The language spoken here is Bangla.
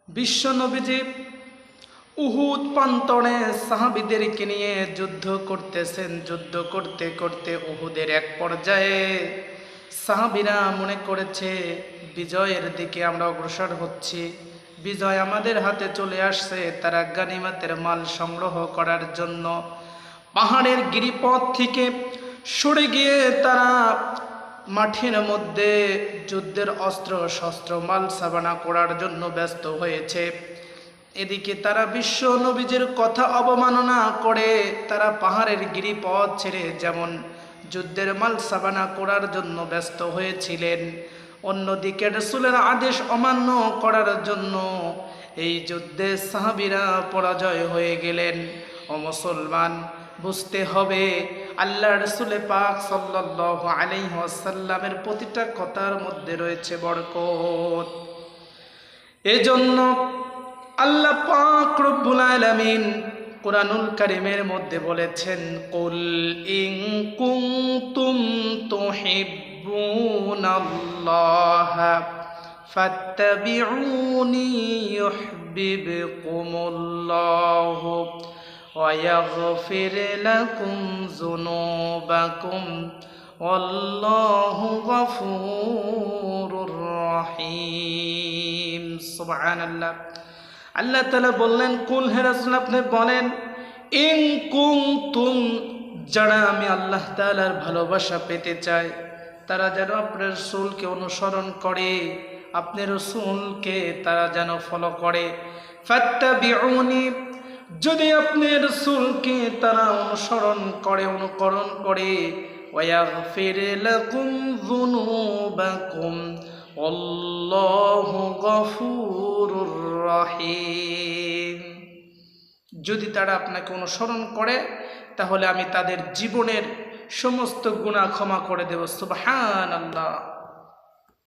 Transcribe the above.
বিশ্ব নবীজি উহুদ প্রান্তরে সাহাবীদেরকে নিয়ে যুদ্ধ করতেছেন। যুদ্ধ করতে করতে উহুদের এক পর্যায়ে সাহাবীরা মনে করেছে বিজয়ের দিকে আমরা অগ্রসর হচ্ছি, বিজয় আমাদের হাতে চলে আসছে। তারা গানিমাতের মাল সংগ্রহ করার জন্য পাহাড়ের গিরিপথ থেকে সরে গিয়ে তারা মাঠের মধ্যে যুদ্ধের অস্ত্র শস্ত্র মাল সাবানা করার জন্য ব্যস্ত হয়েছে। এদিকে তারা বিশ্ব নবীজির কথা অবমাননা করে তারা পাহাড়ের গিরিপথ ছেড়ে যেমন যুদ্ধের মাল সাবানা করার জন্য ব্যস্ত হয়েছিলেন, অন্যদিকে রাসূলের আদেশ অমান্য করার জন্য এই যুদ্ধে সাহাবীরা পরাজয় হয়ে গেলেন। ও মুসলমান, বুঝতে হবে আল্লাহ রাসূল পাক সাল্লাল্লাহু আলাইহি ওয়াসাল্লামের প্রতিটা কথার মধ্যে রয়েছে বরকত। এজন্য আল্লাহ পাক রব্বুল আলামিন কুরআনুল কারীমের মধ্যে বলেছেন, কুল ইন কুনতুম তুহিব্বুনাল্লাহ ফাত্তাবিউনি ইউহিব্বুকুমুল্লাহ ওয়া ইয়াগফির লাকুম যুনুবাকুম ওয়াল্লাহু গফুরুর রহিম। সুবহানাল্লাহ। আল্লাহ তাআলা বললেন, কুল হে রাসূল আপনি বলেন, ইন কুনতুম, যারা আমি আল্লাহ তাআলার ভালোবাসা পেতে চায় তারা যেন আপনার রাসূলকে অনুসরণ করে, আপনার রাসূলকে তারা যেন ফলো করে। ফাত্তাবিউনি, যদি আপনি রাসূলকে তারা অনুসরণ করে অনুকরণ করে, ওয়ায়াগফির লাকুম যুনুবাকুম আল্লাহু গফুরুর রহিম। যদি তারা আপনাকে অনুসরণ করে তাহলে আমি তাদের জীবনের সমস্ত গুনাহ ক্ষমা করে দেব। সুবহানাল্লাহ।